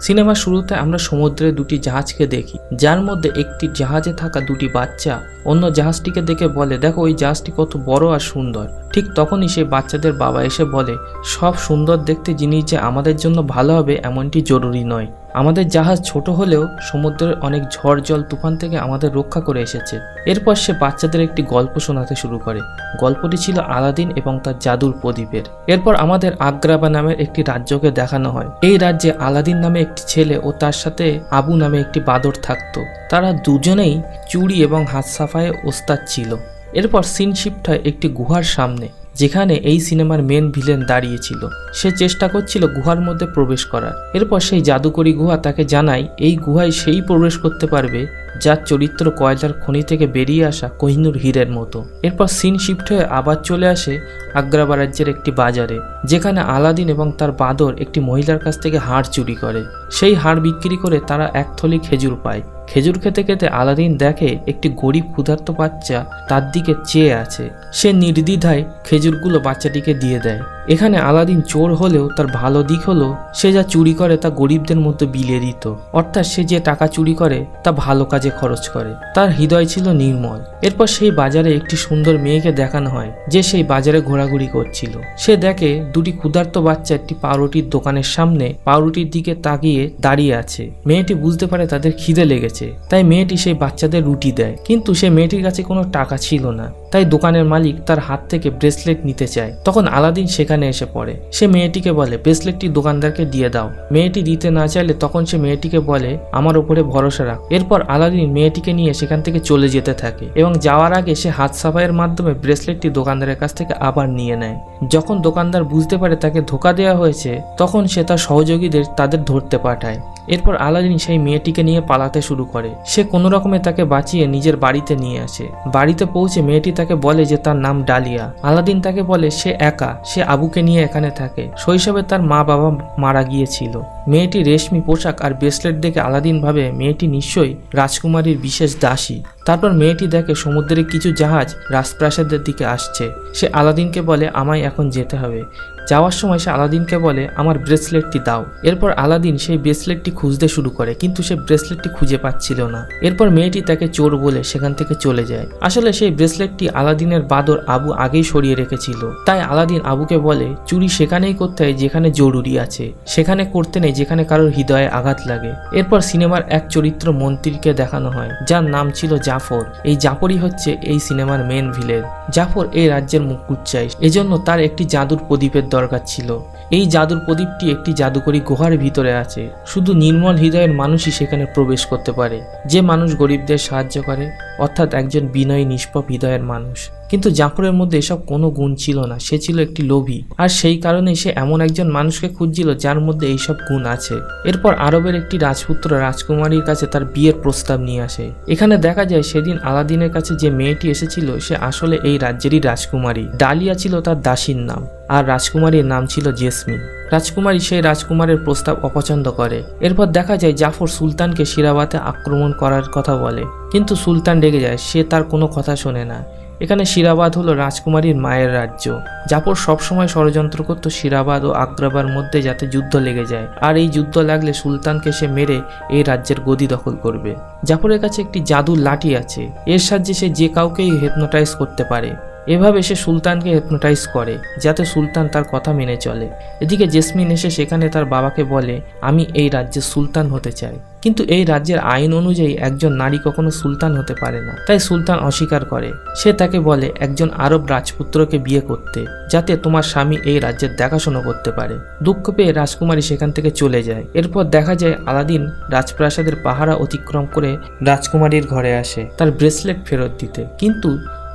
সিনেমার শুরুতে আমরা সমুদ্রে দুটি জাহাজকে দেখি, যার মধ্যে একটি জাহাজে থাকা দুটি বাচ্চা অন্য জাহাজটিকে দেখে বলে, দেখো ওই জাহাজটি কত বড় আর সুন্দর। ঠিক তখনই সেই বাচ্চাদের বাবা এসে বলে, সব সুন্দর দেখতে জিনিস যে আমাদের জন্য ভালো হবে এমনটি জরুরি নয়। আমাদের জাহাজ ছোট হলেও সমুদ্রের অনেক ঝড় জল তুফান থেকে আমাদের রক্ষা করে এসেছে। এরপর সে বাচ্চাদের একটি গল্প শোনাতে শুরু করে। গল্পটি ছিল আলাদিন এবং তার জাদুর প্রদীপের। এরপর আমাদের আগ্রাবা নামের একটি রাজ্যকে দেখানো হয়। এই রাজ্যে আলাদিন নামে একটি ছেলে ও তার সাথে আবু নামে একটি বাদর থাকতো। তারা দুজনেই চুরি এবং হাত সাফায়ে ওস্তাদ ছিল। এরপর সিন শিফট হয় একটি গুহার সামনে, যেখানে এই সিনেমার মেন ভিলেন দাঁড়িয়েছিল। সে চেষ্টা করছিল গুহার মধ্যে প্রবেশ করার। এরপর সেই জাদুকরী গুহা তাকে জানায় এই গুহায় সেই প্রবেশ করতে পারবে যার চরিত্র কয়লার খনি থেকে বেরিয়ে আসা কোহিনূর হীরের মতো। এরপর সিন শিফট হয়ে আবার চলে আসে আগ্রাবা রাজ্যের একটি বাজারে, যেখানে আলাদিন এবং তার বাদর একটি মহিলার কাছ থেকে হাড় চুরি করে। সেই হাড় বিক্রি করে তারা এক থলি খেজুর পায়। খেজুর খেতে খেতে আলাদিন দেখে একটি গরিব ক্ষুধার্ত বাচ্চা তার দিকে চেয়ে আছে। সে নির্দ্বিধায় খেজুরগুলো বাচ্চাটিকে দিয়ে দেয়। এখানে আলাদিন চোর হলেও তার ভালো দিক হলো সে যা চুরি করে তা গরিবদের মধ্যে বিলিয়ে দিত। অর্থাৎ সে যে টাকা চুরি করে তা ভালো কাজে খরচ করে। তার হৃদয় ছিল নির্মল। এরপর সেই বাজারে একটি সুন্দর মেয়েকে দেখানো হয়, যে সেই বাজারে ঘোরাঘুরি করছিল। সে দেখে দুটি ক্ষুধার্ত বাচ্চা একটি পাউরুটির দোকানের সামনে পাউরুটির দিকে তাকিয়ে দাঁড়িয়ে আছে। মেয়েটি বুঝতে পারে তাদের খিদে লেগেছে, তাই মেয়েটি সেই বাচ্চাদের রুটি দেয়। কিন্তু সে মেয়েটির কাছে কোনো টাকা ছিল না, তাই দোকানের মালিক তার হাত থেকে ব্রেসলেট নিতে চায়। তখন আলাদিন সেখানে এসে পড়ে। সে মেয়েটিকে বলে, ব্রেসলেটটি দোকানদারকে দিয়ে দাও। মেয়েটি দিতে না চাইলে তখন সে মেয়েটিকে বলে, আমার উপরে ভরসা রাখ। এরপর আলাদিন মেয়েটিকে নিয়ে সেখান থেকে চলে যেতে থাকে এবং যাওয়ার আগে সে হাত সাফাইয়ের মাধ্যমে ব্রেসলেটটি দোকানদারের কাছ থেকে আবার নিয়ে নেয়। যখন দোকানদার বুঝতে পারে তাকে ধোঁকা দেওয়া হয়েছে, তখন সে তার সহযোগীদের তাদের ধরতে পাঠায়। এরপর আলাদিন সেই মেয়েটিকে নিয়ে পালাতে শুরু করে। সে কোনো রকমে তাকে বাঁচিয়ে নিজের বাড়িতে নিয়ে আসে। বাড়িতে পৌঁছে মেয়েটি তাকে বলে যে তার নাম ডালিয়া। আলাদিন তাকে বলে সে একা, সে আবুকে নিয়ে এখানে থাকে। শৈশবে তার মা বাবা মারা গিয়েছিল। মেয়েটি রেশমি পোশাক আর ব্রেসলেট দেখে আলাদিন ভাবে মেয়েটি নিশ্চয়ই রাজকুমারীর বিশেষ দাসী। তারপর মেয়েটি দেখে সমুদ্রে কিছু জাহাজ রাজপ্রাসাদের দিকে আসছে। সে আলাদিনকে বলে, আমায় এখন যেতে হবে। যাওয়ার সময় সে আলাদিনকে বলে, আমার ব্রেসলেটটি দাও। এরপর আলাদিন সেই ব্রেসলেটটি খুঁজতে শুরু করে, কিন্তু সে ব্রেসলেটটি খুঁজে পাচ্ছিল না। এরপর মেয়েটি তাকে চোর বলে সেখান থেকে চলে যায়। আসলে সেই ব্রেসলেটটি আলাদিনের বাদর আবু আগেই সরিয়ে রেখেছিল। তাই আলাদিন আবুকে বলে, চুরি সেখানেই করতে হয় যেখানে জরুরি আছে, সেখানে করতে নেই যেখানে কারোর হৃদয়ে আঘাত লাগে। এরপর সিনেমার এক চরিত্র মন্ত্রীকে দেখানো হয়, যার নাম ছিল জাফর। এই জাফরই হচ্ছে এই সিনেমার মেন ভিলেন। জাফর এই রাজ্যের মুকুট চাই, এজন্য তার একটি জাদুর প্রদীপের দরকার ছিল। এই জাদুর প্রদীপটি একটি জাদুকরী গুহার ভিতরে আছে। শুধু নির্মল হৃদয়ের মানুষই সেখানে প্রবেশ করতে পারে, যে মানুষ গরিবদের সাহায্য করে, অর্থাৎ একজন বিনয়ী নিষ্পাপ হৃদয়ের মানুষ। কিন্তু জাফরের মধ্যে এসব কোনো গুণ ছিল না। সে ছিল একটি লোভী, আর সেই কারণে সে এমন একজন মানুষকে খুঁজছিল যার মধ্যে এইসব গুণ আছে। এরপর আরবের একটি রাজপুত্র রাজকুমারীর কাছে তার বিয়ের প্রস্তাব নিয়ে আসে। এখানে দেখা যায় সেদিন আলাদিনের কাছে যে মেয়েটি এসেছিল সে আসলে এই রাজ্যেরই রাজকুমারী। ডালিয়া ছিল তার দাসীর নাম, আর রাজকুমারীর নাম ছিল জেসমিন। রাজকুমারী সেই রাজকুমারের প্রস্তাব অপছন্দ করে। এরপর দেখা যায় জাফর সুলতানকে শিরাবাতে আক্রমণ করার কথা বলে, কিন্তু সুলতান রেগে যায়। সে তার কোনো কথা শোনে না। এখানে শিরাবাদ হলো রাজকুমারীর মায়ের রাজ্য। জাফর সবসময় ষড়যন্ত্র করত শিরাবাদ ও আগ্রাবার মধ্যে যাতে যুদ্ধ লেগে যায়, আর এই যুদ্ধ লাগলে সুলতানকে সে মেরে এই রাজ্যের গদি দখল করবে। জাফরের কাছে একটি জাদুর লাঠি আছে, এর সাহায্যে সে যে কাউকেই হিপনোটাইজ করতে পারে। এভাবে সে সুলতানকে হিপনোটাইজ করে যাতে সুলতান তার কথা মেনে চলে। এদিকে জেসমিন এসে সেখানে তার বাবাকে বলে, আমি এই রাজ্যের সুলতান হতে চাই। কিন্তু এই রাজ্যের আইন অনুযায়ী একজন নারী কখনো সুলতান হতে পারে না, তাই সুলতান অস্বীকার করে। সে তাকে বলে একজন আরব রাজপুত্রকে বিয়ে করতে, যাতে তোমার স্বামী এই রাজ্যের দেখাশোনা করতে পারে। দুঃখ পেয়ে রাজকুমারী সেখান থেকে চলে যায়। এরপর দেখা যায় আলাদিন রাজপ্রাসাদের পাহারা অতিক্রম করে রাজকুমারীর ঘরে আসে তার ব্রেসলেট ফেরত দিতে, কিন্তু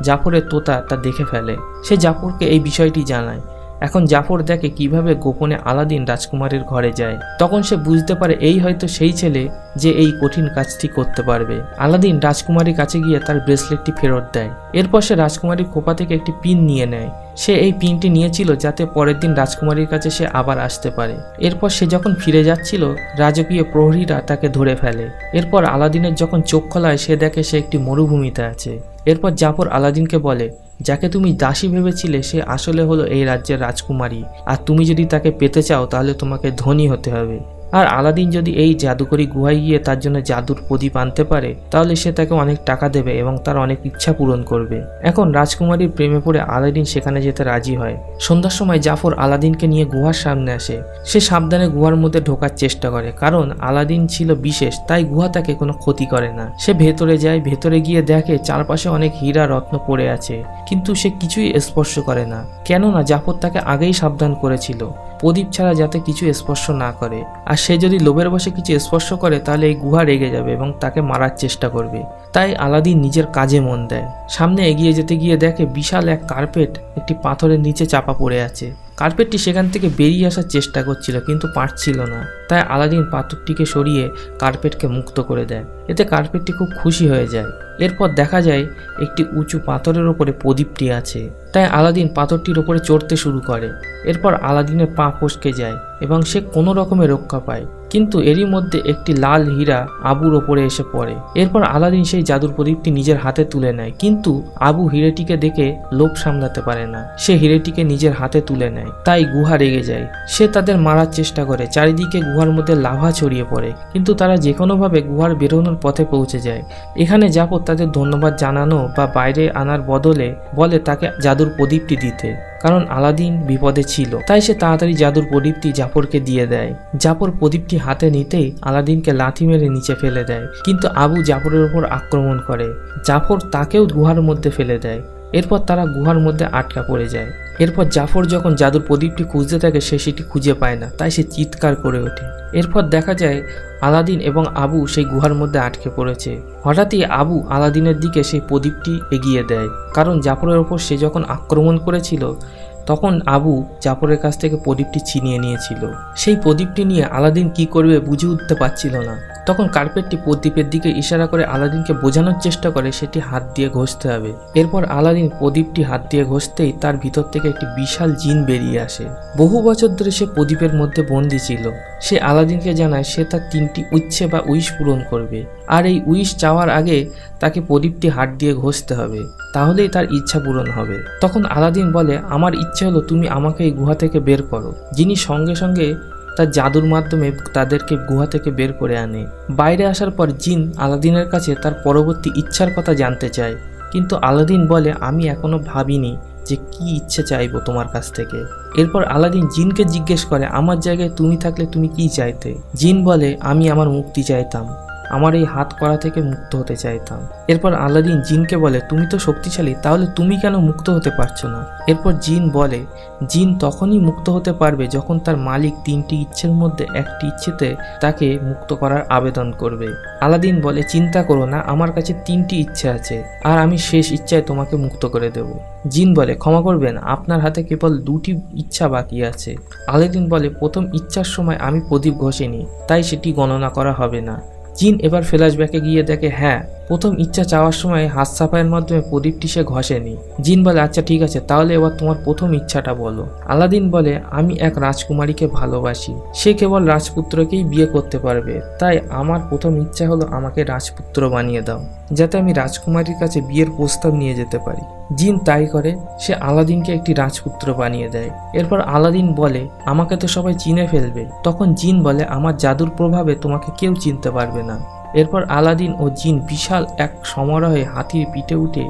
জাফরের তোতা তা দেখে ফেলে। সে জাফরকে এই বিষয়টি জানায়। এখন জাফর দেখে কিভাবে গোপনে আলাদিন রাজকুমারীর ঘরে যায়। তখন সে বুঝতে পারে এই হয়তো সেই ছেলে যে এই কঠিন কাজটি করতে পারবে। আলাদিন রাজকুমারীর কাছে গিয়ে তার ব্রেসলেটটি ফেরত দেয়। এরপর সে রাজকুমারীর খোপা থেকে একটি পিন নিয়ে নেয়। সে এই পিনটি নিয়েছিল যাতে পরের দিন রাজকুমারীর কাছে সে আবার আসতে পারে। এরপর সে যখন ফিরে যাচ্ছিল রাজকীয় প্রহরীরা তাকে ধরে ফেলে। এরপর আলাদিনের যখন চোখ খোলায় সে দেখে সে একটি মরুভূমিতে আছে। এরপর জাফর আলাদিনকে বলে, যাকে তুমি দাসী ভেবেছিলে সে আসলে হলো এই রাজ্যের রাজকুমারী, আর তুমি যদি তাকে পেতে চাও তাহলে তোমাকে ধনী হতে হবে। আর আলাদিন যদি এই জাদুকরি গুহায় গিয়ে তার জন্য জাদুর প্রদীপ আনতে পারে তাহলে সে তাকে অনেক টাকা দেবে এবং তার অনেক ইচ্ছা পূরণ করবে। এখন রাজকুমারীর প্রেমে পড়ে আলাদিন সেখানে যেতে রাজি হয়। সন্ধ্যার সময় জাফর আলাদিনকে নিয়ে গুহার সামনে আসে। সে সাবধানে গুহার মধ্যে ঢোকার চেষ্টা করে, কারণ আলাদিন ছিল বিশেষ, তাই গুহা তাকে কোনো ক্ষতি করে না। সে ভেতরে যায়, ভেতরে গিয়ে দেখে চারপাশে অনেক হীরা রত্ন পড়ে আছে, কিন্তু সে কিছুই স্পর্শ করে না, কেননা জাফর তাকে আগেই সাবধান করেছিল প্রদীপ ছাড়া যাতে কিছু স্পর্শ না করে। আর সে যদি লোভের বশে কিছু স্পর্শ করে তাহলে এই গুহা রেগে যাবে এবং তাকে মারার চেষ্টা করবে। তাই আলাদিন নিজের কাজে মন দেয়। সামনে এগিয়ে যেতে গিয়ে দেখে বিশাল এক কার্পেট একটি পাথরের নিচে চাপা পড়ে আছে। কার্পেটটি সেখান থেকে বেরিয়ে আসার চেষ্টা করছিল কিন্তু পারছিল না। তাই আলাদিন পাথরটিকে সরিয়ে কার্পেটকে মুক্ত করে দেয়। এতে কার্পেটটি খুব খুশি হয়ে যায়। এরপর দেখা যায় একটি উঁচু পাথরের ওপরে প্রদীপটি আছে। তাই আলাদিন পাথরটির ওপরে চড়তে শুরু করে। এরপর আলাদিনের পা ফসকে যায় এবং সে কোনো রকমে রক্ষা পায়, কিন্তু এরই মধ্যে একটি লাল হীরা আবুর ওপরে এসে পড়ে। এরপর আলাদিন সেই জাদুর প্রদীপটি নিজের হাতে তুলে নেয়, কিন্তু আবু হিরেটিকে দেখে লোভ সামলাতে পারে না। সে হিরেটিকে নিজের হাতে তুলে নেয়, তাই গুহা রেগে যায়। সে তাদের মারার চেষ্টা করে। চারিদিকে গুহার মধ্যে লাভা ছড়িয়ে পড়ে, কিন্তু তারা যে কোনোভাবে গুহার বেরোনোর পথে পৌঁছে যায়। এখানে জাফর তাদের ধন্যবাদ জানানো বা বাইরে আনার বদলে বলে তাকে জাদুর প্রদীপটি দিতে, কারণ আলাদিন বিপদে ছিল। তাই সে তাড়াতাড়ি জাদুর প্রদীপটি জাফরকে দিয়ে দেয়। জাফর প্রদীপটি হাতে নিতেই আলাদিনকে লাথি মেরে নিচে ফেলে দেয়, কিন্তু আবু জাফরের উপর আক্রমণ করে। জাফর তাকেও গুহার মধ্যে ফেলে দেয়। এরপর তারা গুহার মধ্যে আটকা পড়ে যায়। এরপর জাফর যখন জাদুর প্রদীপটি খুঁজতে থাকে সে সেটি খুঁজে পায় না, তাই সে চিৎকার করে ওঠে। এরপর দেখা যায় আলাদিন এবং আবু সেই গুহার মধ্যে আটকে পড়েছে। হঠাৎই আবু আলাদিনের দিকে সেই প্রদীপটি এগিয়ে দেয়, কারণ জাফরের ওপর সে যখন আক্রমণ করেছিল তখন আবু জাফরের কাছ থেকে প্রদীপটি ছিনিয়ে নিয়েছিল। সেই প্রদীপটি নিয়ে আলাদিন কি করবে বুঝে উঠতে পারছিল না। তখন কার্পেটটি প্রদীপের দিকে ইশারা করে আলাদিনকে বোঝানোর চেষ্টা করে সেটি হাত দিয়ে ঘষতে হবে। এরপর আলাদিন প্রদীপটি হাত দিয়ে ঘষতেই তার ভিতর থেকে একটি বিশাল জিন বেরিয়ে আসে। বহু বছর ধরে সে প্রদীপের মধ্যে বন্দী ছিল। সে আলাদিনকে জানায় সে তার 3টি ইচ্ছে বা উইশ পূরণ করবে, আর এই উইশ চাওয়ার আগে তাকে প্রদীপটি হাত দিয়ে ঘষতে হবে, তাহলেই তার ইচ্ছা পূরণ হবে। তখন আলাদিন বলে, আমার ইচ্ছে হলো তুমি আমাকে এই গুহা থেকে বের করো। যিনি সঙ্গে সঙ্গে তার জাদুর মাধ্যমে তাদেরকে গুহা থেকে বের করে আনে। বাইরে আসার পর জিন আলাদিনের কাছে তার পরবর্তী ইচ্ছার কথা জানতে চায়, কিন্তু আলাদিন বলে আমি এখনো ভাবিনি যে কি ইচ্ছে চাইবো তোমার কাছ থেকে। এরপর আলাদিন জিনকে জিজ্ঞেস করে আমার জায়গায় তুমি থাকলে তুমি কি চাইতে। জিন বলে আমি আমার মুক্তি চাইতাম, আমার এই হাত করা থেকে মুক্ত হতে চাইতাম। এরপর আলাদিন জিনকে বলে তুমি তো শক্তিশালী, তাহলে তুমি কেন মুক্ত হতে পারছো না। এরপর জিন বলে জিন তখনই মুক্ত হতে পারবে যখন তার মালিক 3টি ইচ্ছের মধ্যে একটি ইচ্ছেতে তাকে মুক্ত করার আবেদন করবে। আলাদিন বলে চিন্তা করো না, আমার কাছে 3টি ইচ্ছে আছে, আর আমি শেষ ইচ্ছায় তোমাকে মুক্ত করে দেব। জিন বলে ক্ষমা করবেন, আপনার হাতে কেবল 2টি ইচ্ছা বাকি আছে। আলাদিন বলে প্রথম ইচ্ছার সময় আমি প্রদীপ ঘষিনি, তাই সেটি গণনা করা হবে না। জিন এবার ফ্ল্যাশব্যাকে গিয়ে দেখে হ্যাঁ, প্রথম ইচ্ছা চাওয়ার সময় হাত সাফাইয়ের মাধ্যমে প্রদীপটি সে ঘষেনি। জিন বলে আচ্ছা ঠিক আছে, তাহলে এবার তোমার প্রথম ইচ্ছাটা বলো। আলাদিন বলে আমি এক রাজকুমারীকে ভালোবাসি, সে কেবল রাজপুত্রকেই বিয়ে করতে পারবে, তাই আমার প্রথম ইচ্ছা হলো আমাকে রাজপুত্র বানিয়ে দাও, যাতে আমি রাজকুমারীর কাছে বিয়ের প্রস্তাব নিয়ে যেতে পারি। জিন তাই করে, সে আলাদিনকে একটি রাজপুত্র বানিয়ে দেয়। এরপর আলাদিন বলে আমাকে তো সবাই চিনে ফেলবে। তখন জিন বলে আমার জাদুর প্রভাবে তোমাকে কেউ চিনতে পারবে না। এরপর আলাদিন ও জিন বিশাল এক সমারোহে হাতির পিঠে উঠে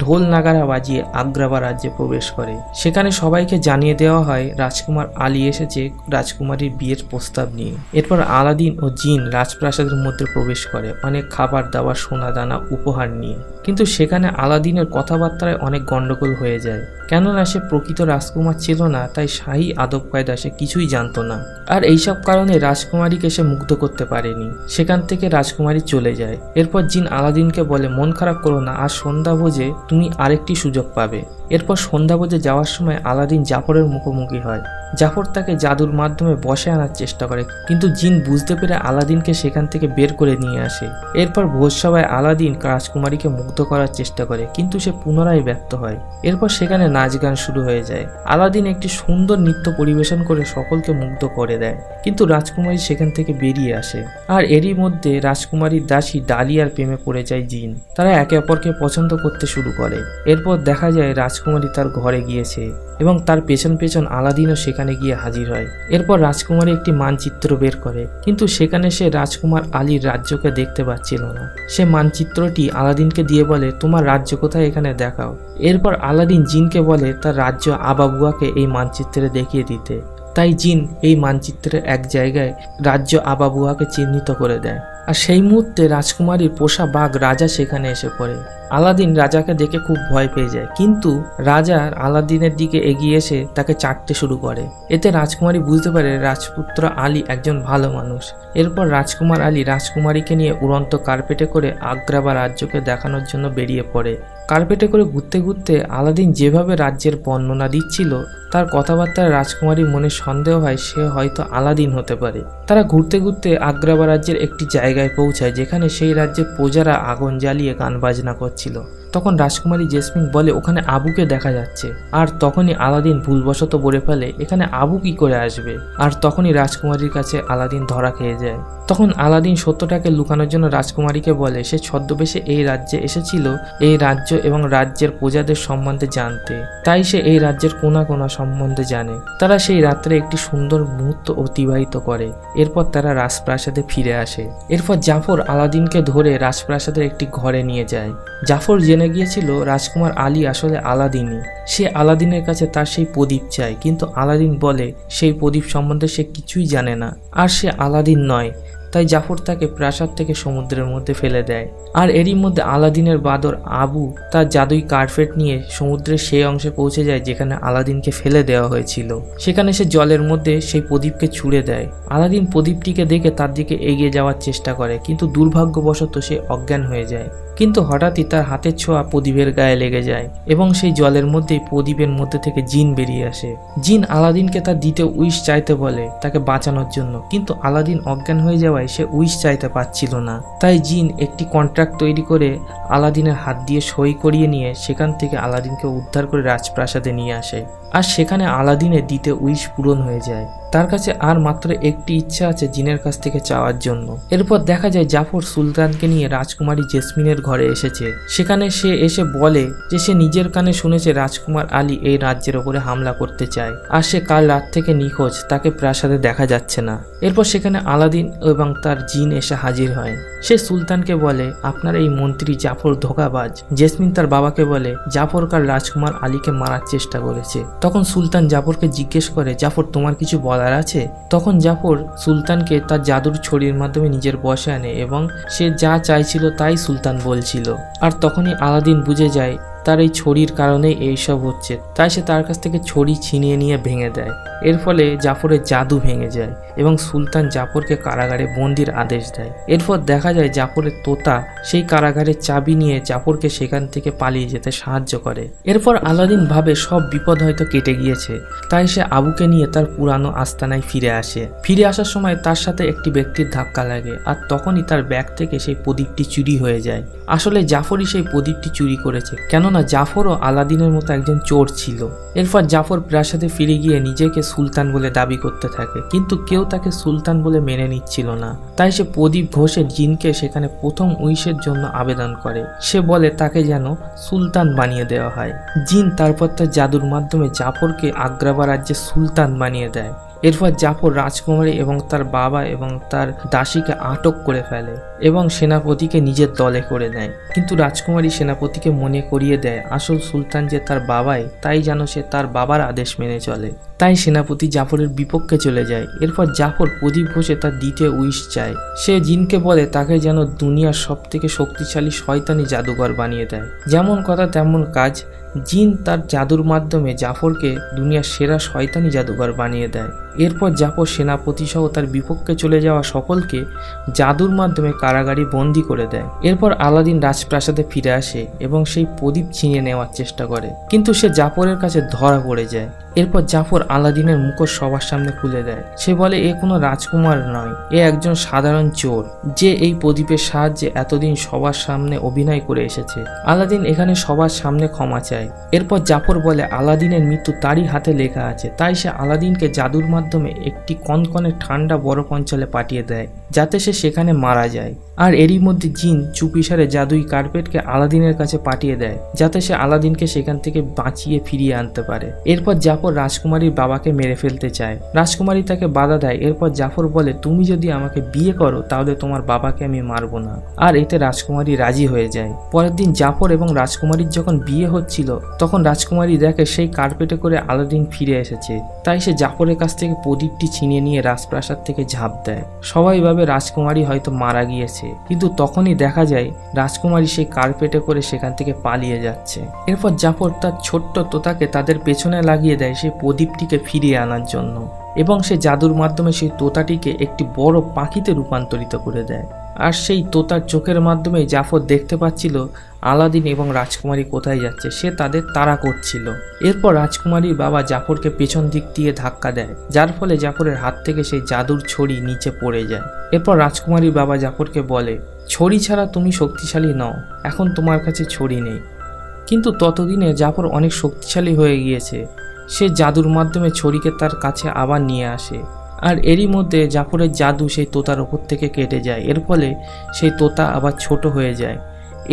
ঢোল নাগারা বাজিয়ে আগ্রাবা রাজ্যে প্রবেশ করে। সেখানে সবাইকে জানিয়ে দেওয়া হয় রাজকুমার আলী এসেছে রাজকুমারীর বিয়ের প্রস্তাব নিয়ে। এরপর আলাদিন ও জিন রাজপ্রাসাদের মধ্যে প্রবেশ করে অনেক খাবার দাবার সোনা দানা উপহার নিয়ে, কিন্তু সেখানে আলাদিনের কথাবার্তায় অনেক গন্ডগোল হয়ে যায়, কেননা সে প্রকৃত রাজকুমার ছিল না, তাই শাহী আদব কায়দা সে কিছুই জানতো না। আর এইসব কারণে রাজকুমারীকে সে মুগ্ধ করতে পারেনি। সেখান থেকে রাজকুমারী চলে যায়। এরপর জিন আলাদিনকে বলে মন খারাপ করো না, আর সন্ধ্যা ভোজে তুমি আরেকটি সুযোগ পাবে। এরপর সন্ধ্যা ভোজে যাওয়ার সময় আলাদিন জাফরের মুখোমুখি হয়। জাফর তাকে জাদুর মাধ্যমে বশে আনার চেষ্টা করে, কিন্তু জিন বুঝতে পেরে আলাদিনকে সেখান থেকে বের করে নিয়ে আসে। এরপর ভোজসভায় আলাদিন রাজকুমারীকে মুগ্ধ করার চেষ্টা করে, কিন্তু সে পুনরায় ব্যর্থ হয়। এরপর সেখানে নাচ গান শুরু হয়ে যায়। আলাদিন একটি সুন্দর নৃত্য পরিবেশন করে সকলকে মুগ্ধ করে দেয়, কিন্তু রাজকুমারী সেখান থেকে বেরিয়ে আসে। আর এরই মধ্যে রাজকুমারীর দাসী ডালিয়ার প্রেমে পড়ে যায় জিন। তারা একে অপরকে পছন্দ করতে শুরু করে। এরপর দেখা যায় রাজকুমারী তার ঘরে গিয়েছে এবং তার পেছন পেছন আলাদিনও সেখানে গিয়ে হাজির হয়। এরপর রাজকুমারী একটি মানচিত্র বের করে, কিন্তু সেখানে সে রাজকুমার আলীর রাজ্যকে দেখতে পাচ্ছিল না। সে মানচিত্রটি আলাদিনকে দিয়ে বলে, তোমার রাজ্য কোথায়, এখানে দেখাও। এরপর আলাদিন জিনকে বলে তার রাজ্য আবাবুয়াকে এই মানচিত্রে দেখিয়ে দিতে। তাই জিন এই মানচিত্রের এক জায়গায় রাজ্য আবাবুয়াকে চিহ্নিত করে দেয়। আর সেই মুহূর্তে রাজকুমারীর পোষা বাঘ রাজা সেখানে এসে পড়ে। আলাদিন রাজাকে দেখে খুব ভয় পেয়ে যায়, কিন্তু রাজা আলাদিনের দিকে এগিয়ে এসে তাকে চাটতে শুরু করে। এতে রাজকুমারী বুঝতে পারে রাজপুত্র আলী একজন ভালো মানুষ। এরপর রাজকুমার আলী রাজকুমারীকে নিয়ে উড়ন্ত কার্পেটে করে আগ্রা বা রাজ্যকে দেখানোর জন্য বেরিয়ে পড়ে। কার্পেটে করে ঘুরতে ঘুরতে আলাদিন যেভাবে রাজ্যের বর্ণনা দিচ্ছিল, তার কথাবার্তায় রাজকুমারীর মনে সন্দেহ হয় সে হয়তো আলাদিন হতে পারে। তারা ঘুরতে ঘুরতে আগ্রা বা রাজ্যের একটি জায়গায় পৌঁছায়, যেখানে সেই রাজ্যের প্রজারা আগুন জ্বালিয়ে গান বাজনা করছিল। তখন রাজকুমারী জেসমিন বলে ওখানে আবুকে দেখা যাচ্ছে। আর তখনই আলাদিন ভুলবশত বলে ফেলে এখানে আবু কি করে আসবে। আর তখনই রাজকুমারীর কাছে আলাদিন ধরা খেয়ে যায়। তখন আলাদিন সত্যটাকে লুকানোর জন্য রাজকুমারীকে বলে সে ছদ্মবেশে এই রাজ্যে এসেছিল এই রাজ্য এবং রাজ্যের প্রজাদের সম্বন্ধে জানতে, তাই সে এই রাজ্যের কোনা কোনা সম্বন্ধে জানে। তারা সেই রাত্রে একটি সুন্দর মুহূর্ত অতিবাহিত করে। এরপর তারা রাজপ্রাসাদে ফিরে আসে। এরপর জাফর আলাদিনকে ধরে রাজপ্রাসাদের একটি ঘরে নিয়ে যায়। জাফর জেনে গিয়েছিল রাজকুমার আলী আসলে আলাদিনই। সে আলাদিনের কাছে তার সেই প্রদীপ চায়, কিন্তু আলাদিন বলে সেই প্রদীপ সম্বন্ধে সে কিছুই জানে না, আর সে আলাদিন নয়। তাই জাফর তাকে প্রাসাদ থেকে সমুদ্রের মধ্যে ফেলে দেয়। আর এরই মধ্যে আলাদিনের বাদর আবু তার জাদুই কার্পেট নিয়ে সমুদ্রের সেই অংশে পৌঁছে যায় যেখানে আলাদিনকে ফেলে দেওয়া হয়েছিল। সেখানে সে জলের মধ্যে সেই প্রদীপকে ছুঁড়ে দেয়। আলাদিন প্রদীপটিকে দেখে তার দিকে এগিয়ে যাওয়ার চেষ্টা করে, কিন্তু দুর্ভাগ্যবশত সে অজ্ঞান হয়ে যায়। কিন্তু হঠাৎই তার হাতের ছোঁয়া প্রদীপের গায়ে লেগে যায় এবং সেই জলের মধ্যেই প্রদীপের মধ্যে থেকে জিন বেরিয়ে আসে। জিন আলাদিনকে তার দ্বিতীয় উইশ চাইতে বলে তাকে বাঁচানোর জন্য, কিন্তু আলাদিন অজ্ঞান হয়ে যাওয়ায় সে উইশ চাইতে পারছিল না। তাই জিন একটি কন্ট্রাক্ট তৈরি করে আলাদিনের হাত দিয়ে সই করিয়ে নিয়ে সেখান থেকে আলাদিনকে উদ্ধার করে রাজপ্রাসাদে নিয়ে আসে। আর সেখানে আলাদিনের দ্বিতীয় উইশ পূরণ হয়ে যায়। তার কাছে আর মাত্র একটি ইচ্ছা আছে জিনের কাছ থেকে চাওয়ার জন্য। এরপর দেখা যায় জাফর সুলতানকে নিয়ে রাজকুমারী জেসমিনের ঘরে এসেছে। সেখানে সে এসে বলে যে সে নিজের কানে শুনেছে রাজকুমার আলী এই রাজ্যের ওপরে হামলা করতে চায়, আর সে কাল রাত থেকে নিখোঁজ, তাকে প্রাসাদে দেখা যাচ্ছে না। এরপর সেখানে আলাদিন এবং তার জিন এসে হাজির হয়। সে সুলতানকে বলে আপনার এই মন্ত্রী জাফর ধোঁকাবাজ। জেসমিন তার বাবাকে বলে জাফর কাল রাজকুমার আলীকে মারার চেষ্টা করেছে। তখন সুলতান জাফরকে জিজ্ঞেস করে জাফর তোমার কিছু বলার আছে? তখন জাফর সুলতানকে তার জাদুর ছড়ির মাধ্যমে নিজের বশে আনে এবং সে যা চাইছিল তাই সুলতান বলছিল। আর তখনই আলাদিন বুঝে যায় তার এই ছড়ির কারণেই এইসব হচ্ছে, তাই সে তার কাছ থেকে ছড়ি ছিনিয়ে নিয়ে ভেঙে দেয়। এর ফলে জাফরের জাদু ভেঙে যায় এবং সুলতান জাফরকে কারাগারে বন্দির আদেশ দেয়। এরপর দেখা যায় জাফরের তোতা সেই কারাগারের চাবি নিয়ে জাফরকে সেখান থেকে পালিয়ে যেতে সাহায্য করে। এরপর আলাদিন ভাবে সব বিপদ হয়তো কেটে গিয়েছে, তাই সে আবুকে নিয়ে তার পুরানো আস্তানায় ফিরে আসে। ফিরে আসার সময় তার সাথে একটি ব্যক্তির ধাক্কা লাগে, আর তখনই তার ব্যাগ থেকে সেই প্রদীপটি চুরি হয়ে যায়। আসলে জাফরই সেই প্রদীপটি চুরি করেছে, কেননা জাফরও আলাদিনের মতো একজন চোর ছিল। এরপর জাফর প্রাসাদে ফিরে গিয়ে নিজেকে সুলতান বলে দাবি করতে থাকে, কিন্তু কেউ তাকে সুলতান বলে মেনে নিচ্ছিল না। তাই সে প্রদীপ ঘোষে জিনকে সেখানে প্রথম উইশের জন্য আবেদন করে। সে বলে তাকে যেন সুলতান বানিয়ে দেওয়া হয়। জিন তারপর তার জাদুর মাধ্যমে জাফরকে আগ্রাবা রাজ্যের সুলতান বানিয়ে দেয়। এরপর জাফর রাজকুমারী এবং তার বাবা এবং তার দাসীকে আটক করে ফেলে এবং সেনাপতিকে নিজের দলে করে নেয়। কিন্তু রাজকুমারী সেনাপতিকে মনে করিয়ে দেয় আসল সুলতান যে তার বাবাই, তাই যেন সে তার বাবার আদেশ মেনে চলে। তাই সেনাপতি জাফরের বিপক্ষে চলে যায়। এরপর জাফর প্রদীপ ঘষে তার দ্বিতীয় উইশ চায়। সে জিনকে বলে তাকে যেন দুনিয়ার সব থেকে শক্তিশালী শয়তানি জাদুঘর বানিয়ে দেয়। যেমন কথা তেমন কাজ, জিন তার জাদুর মাধ্যমে জাফরকে দুনিয়ার সেরা শয়তানি জাদুঘর বানিয়ে দেয়। এরপর জাফর সেনাপতি সহ তার বিপক্ষে চলে যাওয়া সকলকে জাদুর মাধ্যমে কারাগারে বন্দি করে দেয়। এরপর আলাদিন রাজপ্রাসাদে ফিরে আসে এবং সেই প্রদীপ ছিনিয়ে নেওয়ার চেষ্টা করে, কিন্তু সে জাফরের কাছে ধরা পড়ে যায়। এরপর জাফর আলাদিনের মুখোশ সবার সামনে খুলে দেয়। সে বলে এ কোনো রাজকুমার নয়, এ একজন সাধারণ চোর যে এই প্রদীপের সাহায্যে এতদিন সবার সামনে অভিনয় করে এসেছে। আলাদিন এখানে সবার সামনে ক্ষমা চায়। এরপর জাফর বলে আলাদিনের মৃত্যু তারই হাতে লেখা আছে, তাই সে আলাদিনকে জাদুর মাধ্যমে মাধ্যমে একটি কনকনে ঠান্ডা বরফ অঞ্চলে পাঠিয়ে দেয় যাতে সে সেখানে মারা যায়। আর এরই মধ্যে জিন চুপিসারে জাদুই কার্পেটকে আলাদিনের কাছে পাঠিয়ে দেয় যাতে সে আলাদিনকে সেখান থেকে বাঁচিয়ে ফিরিয়ে আনতে পারে। এরপর জাফর রাজকুমারীর বাবাকে মেরে ফেলতে চায়। রাজকুমারী তাকে বাধা দেয়। এরপর জাফর বলে, তুমি যদি আমাকে বিয়ে করো তাহলে তোমার বাবাকে আমি মারবো না। আর এতে রাজকুমারী রাজি হয়ে যায়। পরের দিন জাফর এবং রাজকুমারীর যখন বিয়ে হচ্ছিল তখন রাজকুমারী দেখে সেই কার্পেটে করে আলাদিন ফিরে এসেছে। তাই সে জাফরের কাছ থেকে প্রদীপটি ছিনিয়ে নিয়ে রাজপ্রাসাদ থেকে ঝাঁপ দেয়। সবাই ভাবে রাজকুমারী হয়তো মারা গিয়েছে, কিন্তু তখনই দেখা যায় রাজকুমারী সেই কার্পেটে করে সেখান থেকে পালিয়ে যাচ্ছে। এরপর জাফর তার ছোট্ট তোতাকে তাদের পেছনে লাগিয়ে দেয় সেই প্রদীপটিকে ফিরিয়ে আনার জন্য, এবং সে জাদুর মাধ্যমে সেই তোতাটিকে একটি বড় পাখিতে রূপান্তরিত করে দেয়। আর সেই তোতার চোখের মাধ্যমে জাফর দেখতে পাচ্ছিল আলাদিন এবং রাজকুমারী কোথায় যাচ্ছে, সে তাদের তাড়া করছিল। এরপর রাজকুমারীর বাবা জাফরকে পেছন দিক দিয়ে ধাক্কা দেয়, যার ফলে জাফরের হাত থেকে সেই জাদুর ছড়ি নিচে পড়ে যায়। এরপর রাজকুমারীর বাবা জাফরকে বলে, ছড়ি ছাড়া তুমি শক্তিশালী নও, এখন তোমার কাছে ছড়ি নেই। কিন্তু ততদিনে জাফর অনেক শক্তিশালী হয়ে গিয়েছে। সে জাদুর মাধ্যমে ছড়িকে তার কাছে আবার নিয়ে আসে। আর এরই মধ্যে জাফরের জাদু সেই তোতার ওপর থেকে কেটে যায়। এর ফলে সেই তোতা আবার ছোট হয়ে যায়।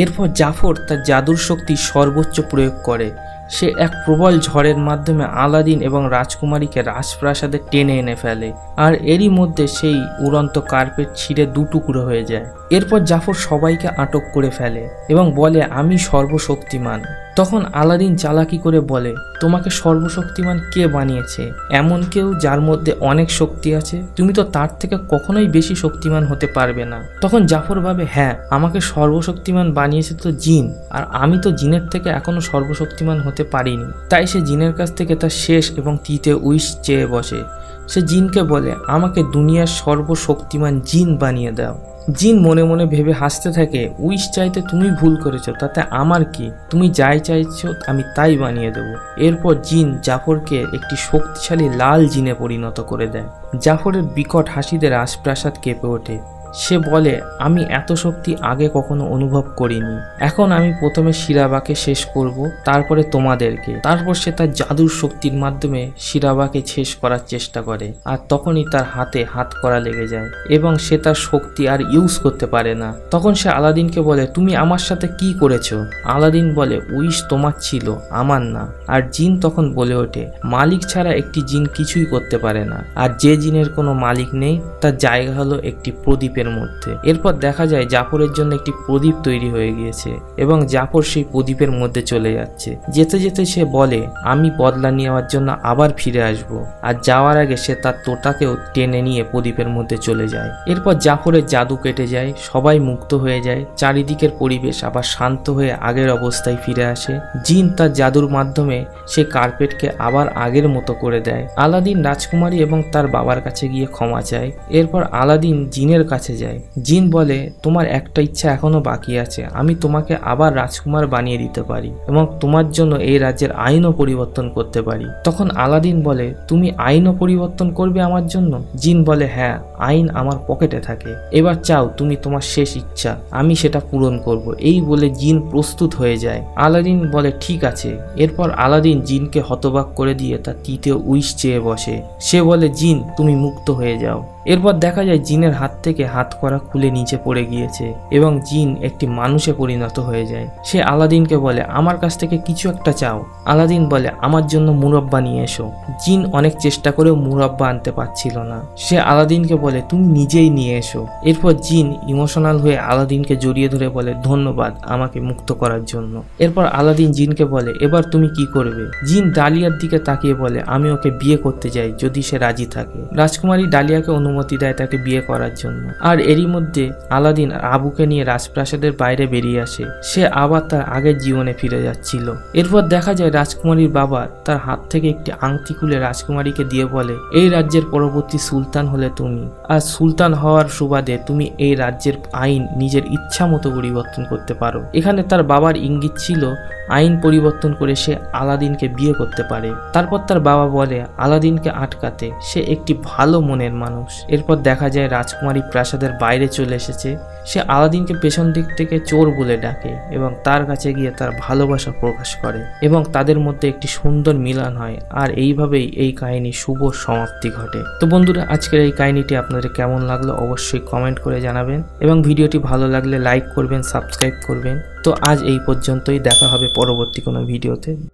এরপর জাফর তার জাদুর শক্তি সর্বোচ্চ প্রয়োগ করে। সে এক প্রবল ঝড়ের মাধ্যমে আলাদিন এবং রাজকুমারীকে রাজপ্রাসাদে টেনে এনে ফেলে। আর এরই মধ্যে সেই উড়ন্ত কার্পেট ছিঁড়ে দুটুকরো হয়ে যায়। এরপর জাফর সবাইকে আটক করে ফেলে এবং বলে, আমি সর্বশক্তিমান। তখন আলাদিন চালাকি করে বলে, তোমাকে সর্বশক্তিমান কে বানিয়েছে? এমন কেউ যার মধ্যে অনেক শক্তি আছে? তুমি তো তার থেকে কখনোই বেশি শক্তিমান হতে পারবে না। তখন জাফর ভাবে, হ্যাঁ, আমাকে সর্বশক্তিমান বানিয়েছে তো জিন, আর আমি তো জিনের থেকে এখনো সর্বশক্তিমান হতে পারিনি। তাই সে জিনের কাছ থেকে তার শেষ এবং তৃতীয় উইশ চেয়ে বসে। সে জিনকে বলে, আমাকে দুনিয়ার সর্বশক্তিমান জিন বানিয়ে দাও। জিন মনে মনে ভেবে হাসতে থাকে, উইশ চাইতে তুমি ভুল করেছো, তাতে আমার কি? তুমি যাই চাইছো আমি তাই বানিয়ে দেব। এরপর জিন জাফরকে একটি শক্তিশালী লাল জিনে পরিণত করে দেয়। জাফরের বিকট হাসিতে রাজপ্রাসাদ কেঁপে ওঠে। সে বলে, আমি এত শক্তি আগে কখনো অনুভব করিনি। এখন আমি প্রথমে শিরাবাকে শেষ করব, তারপরে তোমাদেরকে। তারপর সে তার জাদুর শক্তির মাধ্যমে শিরাবাকে শেষ করার চেষ্টা করে। আর তখনই তার হাতে হাত করা লেগে যায় এবং সে তার শক্তি আর ইউজ করতে পারে না। তখন সে আলাদিনকে বলে, তুমি আমার সাথে কি করেছো? আলাদিন বলে, উইশ তোমার ছিল, আমার না। আর জিন তখন বলে ওঠে, মালিক ছাড়া একটি জিন কিছুই করতে পারে না। আর যে জিনের কোনো মালিক নেই তার জায়গা হলো একটি প্রদীপের মধ্যে। এরপর দেখা যায় জাফরের জন্য একটি প্রদীপ তৈরি হয়ে গিয়েছে এবং জাফর সেই প্রদীপের মধ্যে চলে যাচ্ছে। যেতে যেতে সে বলে, আমি বদলা নেওয়ার জন্য আবার ফিরে আসব। আর যাওয়ার আগে সে তার তোতাকেও টেনে নিয়ে প্রদীপের মধ্যে চলে যায়। এরপর জাফরের জাদু কেটে যায়, সবাই মুক্ত হয়ে যায়। চারিদিকের পরিবেশ আবার শান্ত হয়ে আগের অবস্থায় ফিরে আসে। জিন তার জাদুর মাধ্যমে সে কার্পেটকে আবার আগের মতো করে দেয়। আলাদিন রাজকুমারী এবং তার বাবার কাছে গিয়ে ক্ষমা চায়। এরপর আলাদিন জিনের কাছে যায়। জিন বলে, তোমার একটা ইচ্ছা এখনো বাকি আছে, আমি তোমাকে আবার রাজকুমার বানিয়ে দিতে পারি এবং তোমার জন্য এই রাজ্যের আইনও পরিবর্তন করতে পারি। তখন আলাদিন বলে, তুমি আইনও পরিবর্তন করবে আমার জন্য? জিন বলে, হ্যাঁ, আইন আমার পকেটে থাকে। এবার চাও তুমি তোমার শেষ ইচ্ছা, আমি সেটা পূরণ করব। এই বলে জিন প্রস্তুত হয়ে যায়। আলাদিন বলে, ঠিক আছে। এরপর আলাদিন জিনকে হতবাক করে দিয়ে তার তৃতীয় উইশ চেয়ে বসে। সে বলে, জিন তুমি মুক্ত হয়ে যাও। এরপর দেখা যায় জিনের হাত থেকে হাত করা খুলে নিচে পড়ে গিয়েছে এবং জিন একটি মানুষে পরিণত হয়ে যায়। সে আলাদিনকে বলে, আমার কাছ থেকে কিছু একটা চাও। আলাদিন বলে, আমার জন্য মুরব্বা নিয়ে এসো। জিন অনেক চেষ্টা করেও মুরব্বা আনতে পারছিল না। সে আলাদিনকে বলে, তুমি নিজেই নিয়ে এসো। এরপর জিন ইমোশনাল হয়ে আলাদিনকে জড়িয়ে ধরে বলে, ধন্যবাদ আমাকে মুক্ত করার জন্য। এরপর আলাদিন জিনকে বলে, এবার তুমি কি করবে? জিন ডালিয়ার দিকে তাকিয়ে বলে, আমি ওকে বিয়ে করতে চাই যদি সে রাজি থাকে। রাজকুমারী ডালিয়াকে অনুমতি দেয় তাকে বিয়ে করার জন্য। আর এরই মধ্যে আলাদিন আবুকে নিয়ে রাজপ্রাসাদের বাইরে বেরিয়ে আসে। সে আবার তার আগের জীবনে ফিরে যাচ্ছিল। এরপর দেখা যায় রাজকুমারীর বাবা তার হাত থেকে একটি আংটি খুলে রাজকুমারীকে দিয়ে বলে, এই রাজ্যের পরবর্তী সুলতান হলে তুমি। আর সুলতান হওয়ার সুবাদে তুমি এই রাজ্যের আইন নিজের ইচ্ছা মতো পরিবর্তন করতে পারো। এখানে তার বাবার ইঙ্গিত ছিল আইন পরিবর্তন করে সে আলাদিনকে বিয়ে করতে পারে। তারপর তার বাবা বলে আলাদিনকে আটকাতে, সে একটি ভালো মনের মানুষ, এরপর দেখা যায় রাজকুমারী প্রাসাদের বাইরে চলে এসেছে। সে আলাদিনকে পেছন দিক থেকে চোর বলে ডাকে এবং তার কাছে গিয়ে তার ভালোবাসা প্রকাশ করে এবং তাদের মধ্যে একটি সুন্দর মিলন হয়। আর এইভাবেই এই কাহিনী শুভ সমাপ্তি ঘটে। তো বন্ধুরা, আজকের এই কাহিনীটি আপনাদের কেমন লাগলো অবশ্যই কমেন্ট করে জানাবেন এবং ভিডিওটি ভালো লাগলে লাইক করবেন, সাবস্ক্রাইব করবেন। তো আজ এই পর্যন্তই, দেখা হবে পরবর্তী কোনো ভিডিওতে।